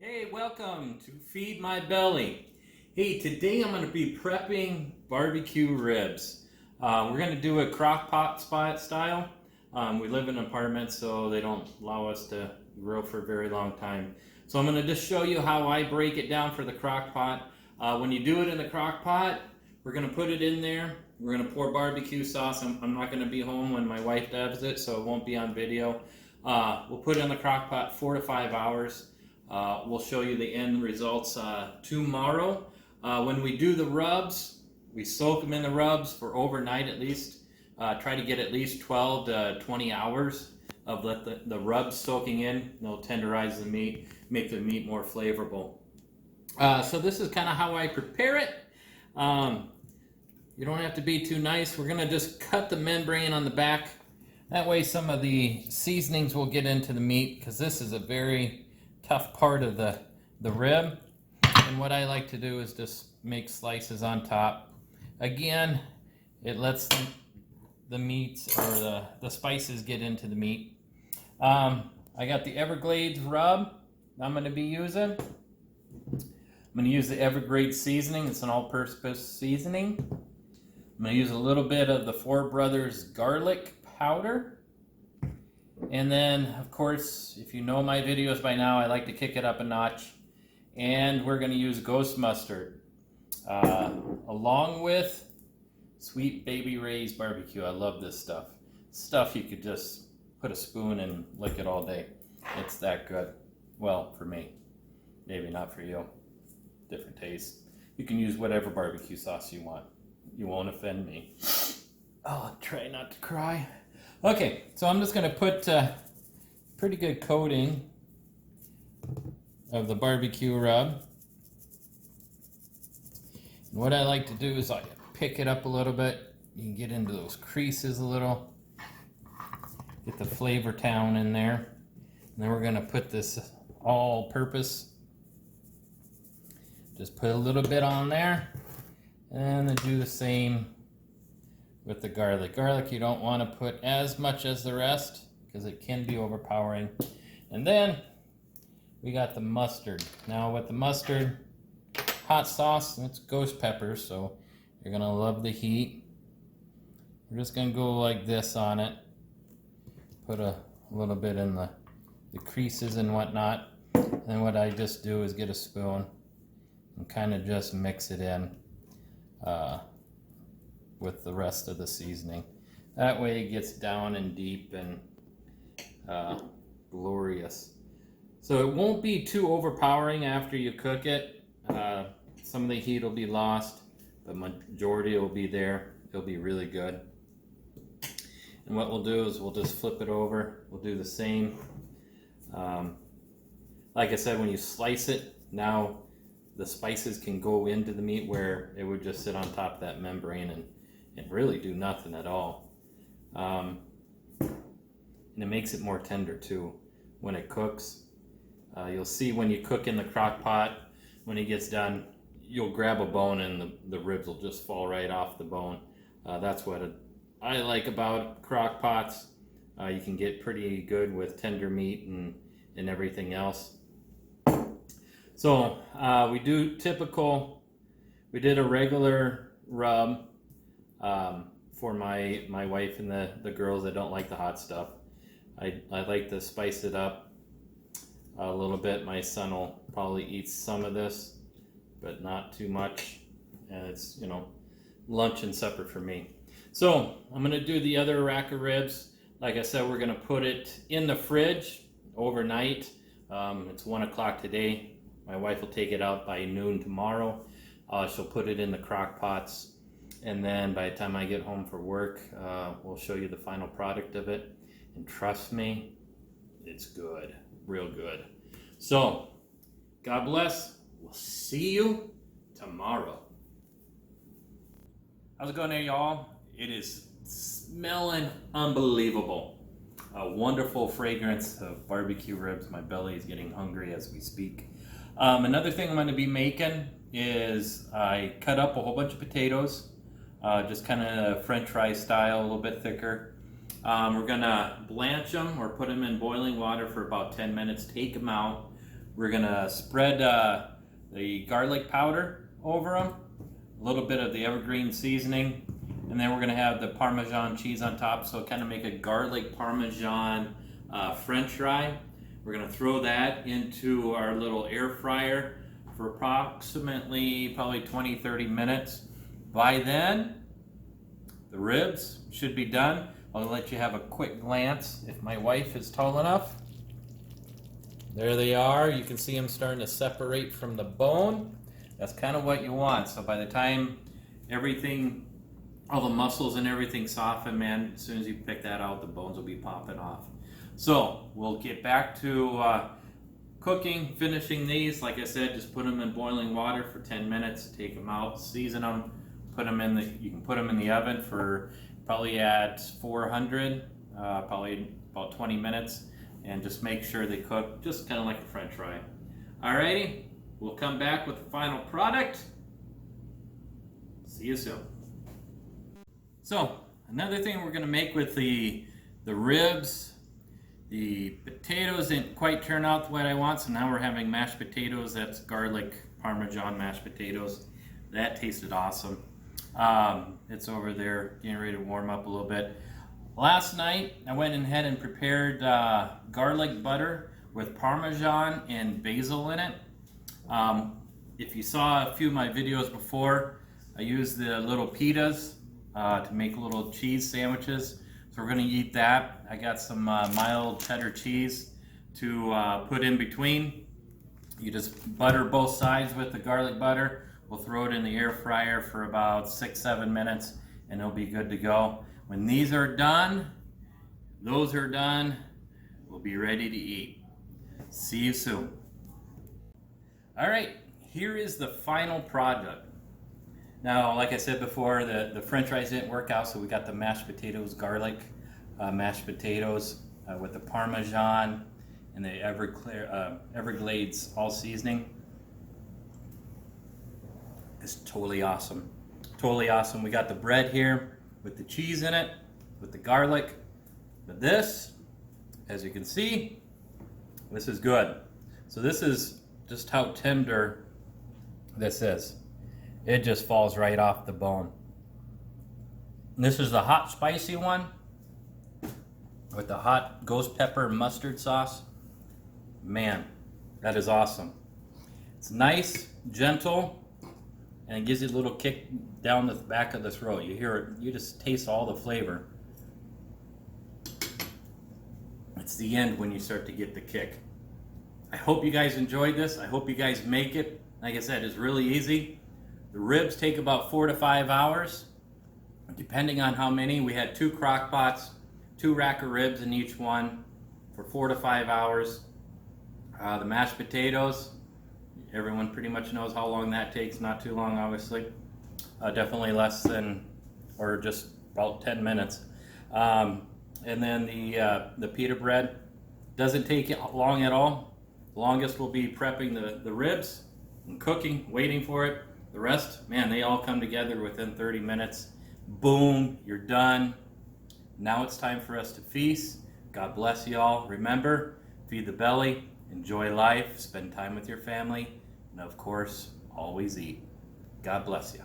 Hey, welcome to Feed My Belly. Hey, today I'm going to be prepping barbecue ribs. We're going to do a crock pot style. We live in an apartment, so they don't allow us to grill for a very long time. So I'm going to just show you how I break it down for the crock pot. When you do it in the crock pot, we're going to put it in there. We're going to pour barbecue sauce. I'm not going to be home when my wife does it, so it won't be on video. We'll put it in the crock pot 4 to 5 hours. We'll show you the end results tomorrow. When we do the rubs, we soak them in the rubs for overnight at least. Try to get at least 12 to 20 hours of let the rubs soaking in. They'll tenderize the meat, make the meat more flavorful. So this is kind of how I prepare it. You don't have to be too nice. We're going to just cut the membrane on the back. That way some of the seasonings will get into the meat, because this is a very tough part of the rib. And what I like to do is just make slices on top. Again, it lets the meats or the spices get into the meat. I got the Everglades rub I'm going to be using. I'm going to use the Everglades seasoning. It's an all-purpose seasoning. I'm going to use a little bit of the Four Brothers garlic powder. And then, of course, if you know my videos by now, I like to kick it up a notch. And we're going to use ghost mustard, along with Sweet Baby Ray's barbecue. I love this stuff. Stuff you could just put a spoon and lick it all day. It's that good. Well, for me. Maybe not for you. Different taste. You can use whatever barbecue sauce you want. You won't offend me. Oh, try not to cry. Okay, so I'm just going to put pretty good coating of the barbecue rub. And what I like to do is I pick it up a little bit. You can get into those creases a little. Get the flavor down in there. And then we're going to put this all-purpose. Just put a little bit on there. And then do the same with the garlic. Garlic you don't want to put as much as the rest, because it can be overpowering. And then we got the mustard. Now with the mustard, hot sauce, it's ghost peppers, so you're gonna love the heat. We're just gonna go like this on it. Put a little bit in the creases and whatnot. And what I just do is get a spoon and kind of just mix it in with the rest of the seasoning. That way it gets down and deep and glorious. So it won't be too overpowering after you cook it. Some of the heat will be lost, but majority will be there. It'll be really good. And what we'll do is we'll just flip it over. We'll do the same. Like I said, when you slice it, now the spices can go into the meat where it would just sit on top of that membrane and really do nothing at all. And it makes it more tender too when it cooks. You'll see when you cook in the crock pot, when it gets done, you'll grab a bone and the ribs will just fall right off the bone. That's what I like about crock pots. You can get pretty good with tender meat and everything else. So we did a regular rub for my wife and the girls that don't like the hot stuff. I like to spice it up a little bit. My son will probably eat some of this, but not too much. And it's, lunch and supper for me. So I'm going to do the other rack of ribs. Like I said, we're going to put it in the fridge overnight. It's 1 o'clock today. My wife will take it out by noon tomorrow. She'll put it in the crock pots. And then by the time I get home for work, we'll show you the final product of it. And trust me, it's good, real good. So, God bless. We'll see you tomorrow. How's it going there, y'all? It is smelling unbelievable. A wonderful fragrance of barbecue ribs. My belly is getting hungry as we speak. Another thing I'm going to be making is I cut up a whole bunch of potatoes. Just kind of French fry style, a little bit thicker. We're gonna blanch them or put them in boiling water for about 10 minutes, take them out. We're gonna spread the garlic powder over them, a little bit of the evergreen seasoning, and then we're gonna have the Parmesan cheese on top, so kind of make a garlic Parmesan French fry. We're gonna throw that into our little air fryer for approximately probably 20-30 minutes. By then, the ribs should be done. I'll let you have a quick glance if my wife is tall enough. There they are. You can see them starting to separate from the bone. That's kind of what you want. So by the time everything, all the muscles and everything soften, man, as soon as you pick that out, the bones will be popping off. So we'll get back to cooking, finishing these. Like I said, just put them in boiling water for 10 minutes, take them out, season them, put them in the, you can put them in the oven for probably at 400, probably about 20 minutes, and just make sure they cook just kind of like a French fry. Alrighty, we'll come back with the final product. See you soon. So another thing we're gonna make with the ribs, the potatoes didn't quite turn out the way I want, so now we're having mashed potatoes. That's garlic Parmesan mashed potatoes. That tasted awesome. It's over there getting ready to warm up a little bit. Last night I went ahead and prepared garlic butter with Parmesan and basil in it. If you saw a few of my videos before, I used the little pitas to make little cheese sandwiches. So we're going to eat that. I got some mild cheddar cheese to put in between. You just butter both sides with the garlic butter. We'll throw it in the air fryer for about 6-7 minutes and it'll be good to go. When these are done, those are done, we'll be ready to eat. See you soon. All right, here is the final product. Now, like I said before, the French fries didn't work out, so we got the mashed potatoes, garlic mashed potatoes with the Parmesan and the Everglades all seasoning. It's totally awesome. Totally awesome. We got the bread here with the cheese in it, with the garlic. But this, as you can see, this is good. So this is just how tender this is. It just falls right off the bone. And this is the hot spicy one with the hot ghost pepper mustard sauce. Man, that is awesome. It's nice, gentle, and it gives you a little kick down the back of the throat. You hear it, you just taste all the flavor. It's the end when you start to get the kick. I hope you guys enjoyed this. I hope you guys make it. Like I said, it's really easy. The ribs take about 4 to 5 hours, depending on how many. We had 2 crock pots, 2 rack of ribs in each one for 4 to 5 hours. The mashed potatoes, everyone pretty much knows how long that takes. Not too long, obviously. Definitely less than, or just about 10 minutes. And then the pita bread doesn't take long at all. The longest will be prepping the ribs and cooking, waiting for it. The rest, man, they all come together within 30 minutes. Boom, you're done. Now it's time for us to feast. God bless you all. Remember, feed the belly, enjoy life, spend time with your family, and of course, always eat. God bless you.